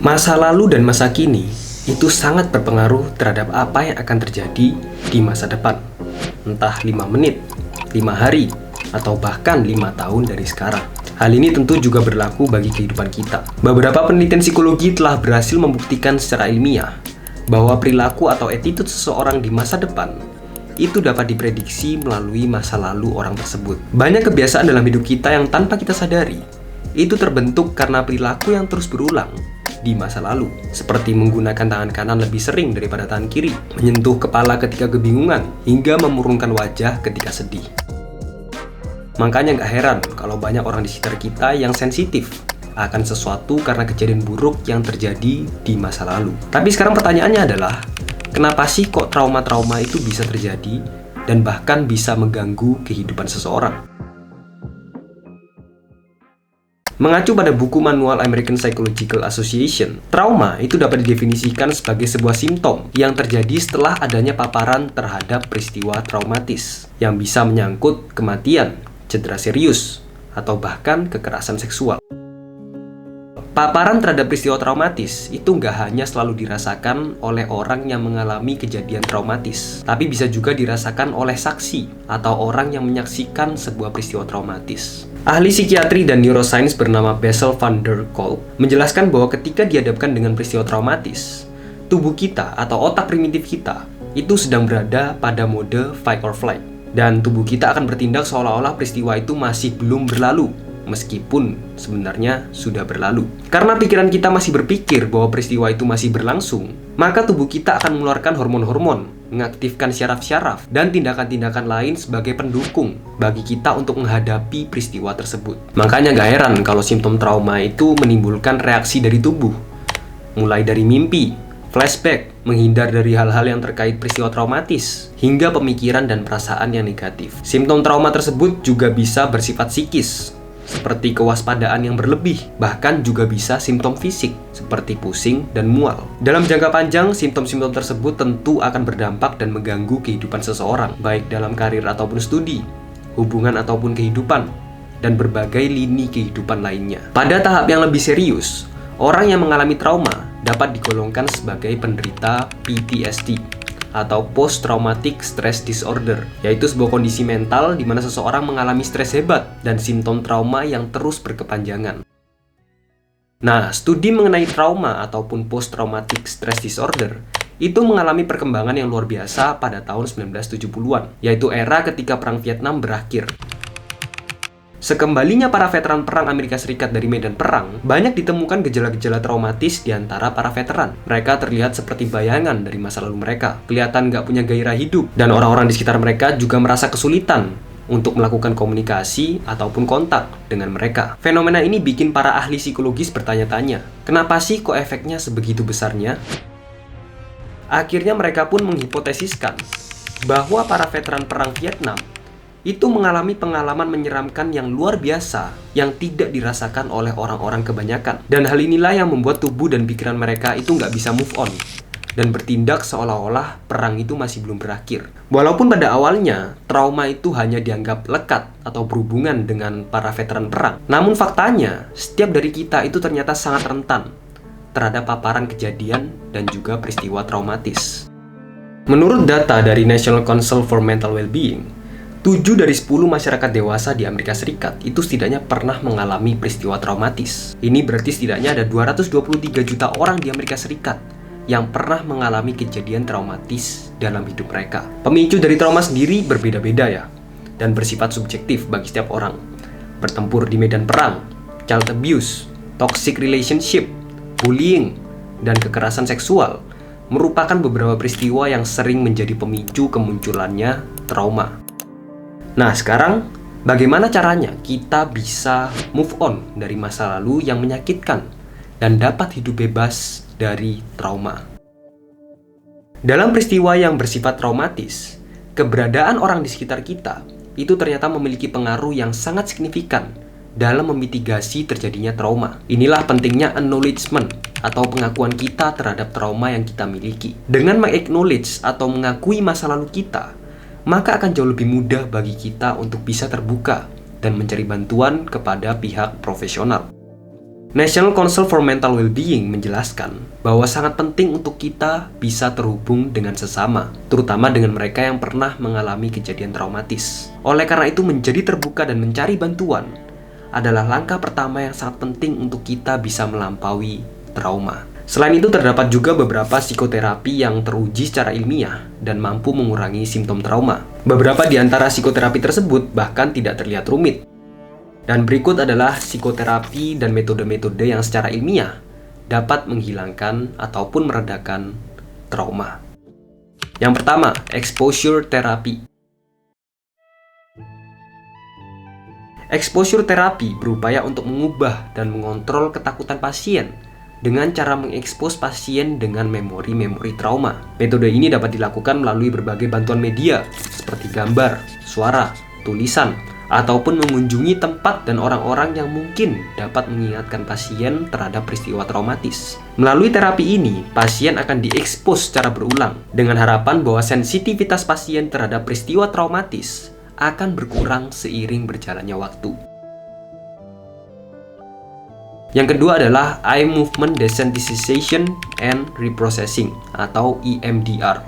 Masa lalu dan masa kini itu sangat berpengaruh terhadap apa yang akan terjadi di masa depan. Entah 5 menit, 5 hari, atau bahkan 5 tahun dari sekarang. Hal ini tentu juga berlaku bagi kehidupan kita. Beberapa penelitian psikologi telah berhasil membuktikan secara ilmiah bahwa perilaku atau attitude seseorang di masa depan itu dapat diprediksi melalui masa lalu orang tersebut. Banyak kebiasaan dalam hidup kita yang tanpa kita sadari itu terbentuk karena perilaku yang terus berulang di masa lalu, seperti menggunakan tangan kanan lebih sering daripada tangan kiri, menyentuh kepala ketika kebingungan, hingga memurungkan wajah ketika sedih. Makanya gak heran kalau banyak orang di sekitar kita yang sensitif akan sesuatu karena kejadian buruk yang terjadi di masa lalu. Tapi sekarang pertanyaannya adalah, kenapa sih kok trauma-trauma itu bisa terjadi dan bahkan bisa mengganggu kehidupan seseorang? Mengacu pada buku manual American Psychological Association, trauma itu dapat didefinisikan sebagai sebuah simptom yang terjadi setelah adanya paparan terhadap peristiwa traumatis yang bisa menyangkut kematian, cedera serius, atau bahkan kekerasan seksual. Paparan terhadap peristiwa traumatis itu nggak hanya selalu dirasakan oleh orang yang mengalami kejadian traumatis, tapi bisa juga dirasakan oleh saksi atau orang yang menyaksikan sebuah peristiwa traumatis. Ahli psikiatri dan neuroscience bernama Bessel van der Kolk menjelaskan bahwa ketika dihadapkan dengan peristiwa traumatis, tubuh kita atau otak primitif kita itu sedang berada pada mode fight or flight, dan tubuh kita akan bertindak seolah-olah peristiwa itu masih belum berlalu, meskipun sebenarnya sudah berlalu. Karena pikiran kita masih berpikir bahwa peristiwa itu masih berlangsung, maka tubuh kita akan mengeluarkan hormon-hormon, mengaktifkan syaraf-syaraf, dan tindakan-tindakan lain sebagai pendukung bagi kita untuk menghadapi peristiwa tersebut. Makanya gak heran kalau simptom trauma itu menimbulkan reaksi dari tubuh, mulai dari mimpi, flashback, menghindar dari hal-hal yang terkait peristiwa traumatis, hingga pemikiran dan perasaan yang negatif. Simptom trauma tersebut juga bisa bersifat psikis, seperti kewaspadaan yang berlebih, bahkan juga bisa simptom fisik, seperti pusing dan mual. Dalam jangka panjang, simptom-simptom tersebut tentu akan berdampak dan mengganggu kehidupan seseorang, baik dalam karir ataupun studi, hubungan ataupun kehidupan, dan berbagai lini kehidupan lainnya. Pada tahap yang lebih serius, orang yang mengalami trauma dapat digolongkan sebagai penderita PTSD atau Post Traumatic Stress Disorder, yaitu sebuah kondisi mental di mana seseorang mengalami stres hebat dan simptom trauma yang terus berkepanjangan. Nah, studi mengenai trauma ataupun Post Traumatic Stress Disorder itu mengalami perkembangan yang luar biasa pada tahun 1970-an, yaitu era ketika Perang Vietnam berakhir. Sekembalinya para veteran perang Amerika Serikat dari medan perang, banyak ditemukan gejala-gejala traumatis di antara para veteran. Mereka terlihat seperti bayangan dari masa lalu mereka, kelihatan nggak punya gairah hidup, dan orang-orang di sekitar mereka juga merasa kesulitan untuk melakukan komunikasi ataupun kontak dengan mereka. Fenomena ini bikin para ahli psikologis bertanya-tanya, kenapa sih kok efeknya sebegitu besarnya? Akhirnya mereka pun menghipotesiskan bahwa para veteran perang Vietnam itu mengalami pengalaman menyeramkan yang luar biasa yang tidak dirasakan oleh orang-orang kebanyakan. Dan hal inilah yang membuat tubuh dan pikiran mereka itu nggak bisa move on dan bertindak seolah-olah perang itu masih belum berakhir. Walaupun pada awalnya trauma itu hanya dianggap lekat atau berhubungan dengan para veteran perang, namun faktanya setiap dari kita itu ternyata sangat rentan terhadap paparan kejadian dan juga peristiwa traumatis. Menurut data dari National Council for Mental Well-being, 7 dari 10 masyarakat dewasa di Amerika Serikat itu setidaknya pernah mengalami peristiwa traumatis. Ini berarti setidaknya ada 223 juta orang di Amerika Serikat yang pernah mengalami kejadian traumatis dalam hidup mereka. Pemicu dari trauma sendiri berbeda-beda ya, dan bersifat subjektif bagi setiap orang. Bertempur di medan perang, child abuse, toxic relationship, bullying, dan kekerasan seksual merupakan beberapa peristiwa yang sering menjadi pemicu kemunculannya trauma. Nah, sekarang bagaimana caranya kita bisa move on dari masa lalu yang menyakitkan dan dapat hidup bebas dari trauma? Dalam peristiwa yang bersifat traumatis, keberadaan orang di sekitar kita itu ternyata memiliki pengaruh yang sangat signifikan dalam memitigasi terjadinya trauma. Inilah pentingnya acknowledgement atau pengakuan kita terhadap trauma yang kita miliki. Dengan meng-acknowledge atau mengakui masa lalu kita, maka akan jauh lebih mudah bagi kita untuk bisa terbuka dan mencari bantuan kepada pihak profesional. National Council for Mental Wellbeing menjelaskan bahwa sangat penting untuk kita bisa terhubung dengan sesama, terutama dengan mereka yang pernah mengalami kejadian traumatis. Oleh karena itu, menjadi terbuka dan mencari bantuan adalah langkah pertama yang sangat penting untuk kita bisa melampaui trauma. Selain itu, terdapat juga beberapa psikoterapi yang teruji secara ilmiah dan mampu mengurangi simptom trauma. Beberapa di antara psikoterapi tersebut bahkan tidak terlihat rumit. Dan berikut adalah psikoterapi dan metode-metode yang secara ilmiah dapat menghilangkan ataupun meredakan trauma. Yang pertama, exposure therapy. Exposure therapy berupaya untuk mengubah dan mengontrol ketakutan pasien dengan cara mengekspos pasien dengan memori-memori trauma. Metode ini dapat dilakukan melalui berbagai bantuan media seperti gambar, suara, tulisan, ataupun mengunjungi tempat dan orang-orang yang mungkin dapat mengingatkan pasien terhadap peristiwa traumatis. Melalui terapi ini, pasien akan diekspos secara berulang dengan harapan bahwa sensitivitas pasien terhadap peristiwa traumatis akan berkurang seiring berjalannya waktu. Yang kedua adalah Eye Movement Desensitization and Reprocessing atau EMDR.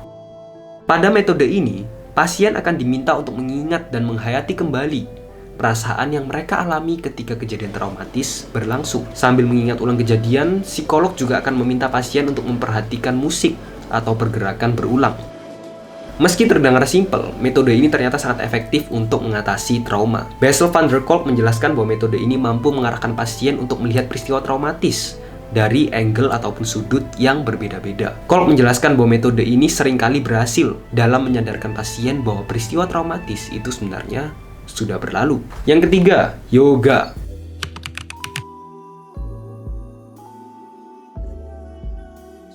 Pada metode ini, pasien akan diminta untuk mengingat dan menghayati kembali perasaan yang mereka alami ketika kejadian traumatis berlangsung. Sambil mengingat ulang kejadian, psikolog juga akan meminta pasien untuk memperhatikan musik atau pergerakan berulang. Meski terdengar simpel, metode ini ternyata sangat efektif untuk mengatasi trauma. Bessel van der Kolk menjelaskan bahwa metode ini mampu mengarahkan pasien untuk melihat peristiwa traumatis dari angle ataupun sudut yang berbeda-beda. Kolk menjelaskan bahwa metode ini seringkali berhasil dalam menyadarkan pasien bahwa peristiwa traumatis itu sebenarnya sudah berlalu. Yang ketiga, yoga.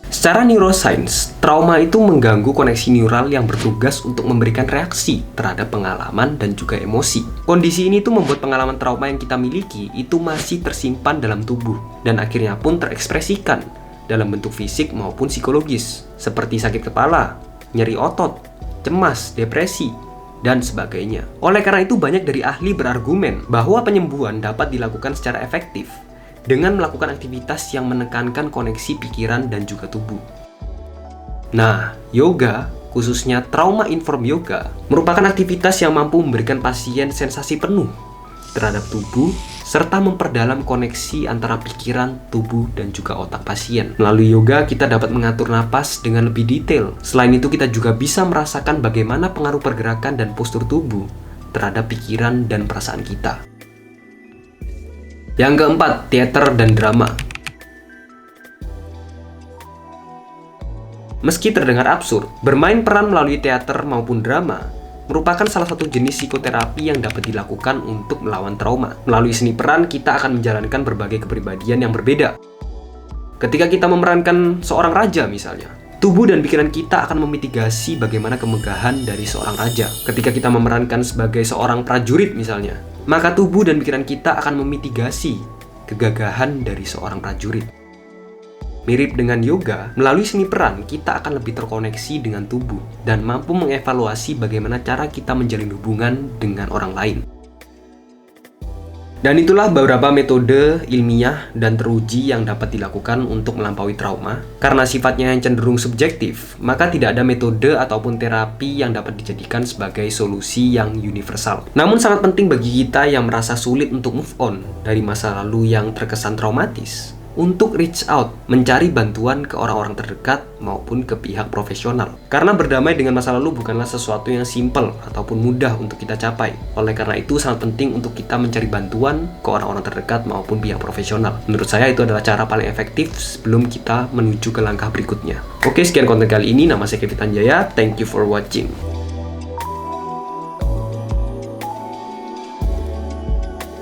Secara neuroscience, trauma itu mengganggu koneksi neural yang bertugas untuk memberikan reaksi terhadap pengalaman dan juga emosi. Kondisi ini tuh membuat pengalaman trauma yang kita miliki itu masih tersimpan dalam tubuh dan akhirnya pun terekspresikan dalam bentuk fisik maupun psikologis, seperti sakit kepala, nyeri otot, cemas, depresi, dan sebagainya. Oleh karena itu, banyak dari ahli berargumen bahwa penyembuhan dapat dilakukan secara efektif dengan melakukan aktivitas yang menekankan koneksi pikiran dan juga tubuh. Nah, yoga, khususnya trauma-informed yoga, merupakan aktivitas yang mampu memberikan pasien sensasi penuh terhadap tubuh, serta memperdalam koneksi antara pikiran, tubuh, dan juga otak pasien. Melalui yoga, kita dapat mengatur napas dengan lebih detail. Selain itu, kita juga bisa merasakan bagaimana pengaruh pergerakan dan postur tubuh terhadap pikiran dan perasaan kita. Yang keempat, teater dan drama. Meski terdengar absurd, bermain peran melalui teater maupun drama merupakan salah satu jenis psikoterapi yang dapat dilakukan untuk melawan trauma. Melalui seni peran, kita akan menjalankan berbagai kepribadian yang berbeda. Ketika kita memerankan seorang raja misalnya, tubuh dan pikiran kita akan memitigasi bagaimana kemegahan dari seorang raja. Ketika kita memerankan sebagai seorang prajurit misalnya, maka tubuh dan pikiran kita akan memitigasi kegagahan dari seorang prajurit. Mirip dengan yoga, melalui seni peran kita akan lebih terkoneksi dengan tubuh dan mampu mengevaluasi bagaimana cara kita menjalin hubungan dengan orang lain. Dan itulah beberapa metode ilmiah dan teruji yang dapat dilakukan untuk melampaui trauma. Karena sifatnya yang cenderung subjektif, maka tidak ada metode ataupun terapi yang dapat dijadikan sebagai solusi yang universal. Namun sangat penting bagi kita yang merasa sulit untuk move on dari masa lalu yang terkesan traumatis, untuk reach out, mencari bantuan ke orang-orang terdekat maupun ke pihak profesional. Karena berdamai dengan masa lalu bukanlah sesuatu yang simpel ataupun mudah untuk kita capai. Oleh karena itu sangat penting untuk kita mencari bantuan ke orang-orang terdekat maupun pihak profesional. Menurut saya itu adalah cara paling efektif sebelum kita menuju ke langkah berikutnya. Oke, sekian konten kali ini. Nama saya Kevin Tanjaya. Thank you for watching.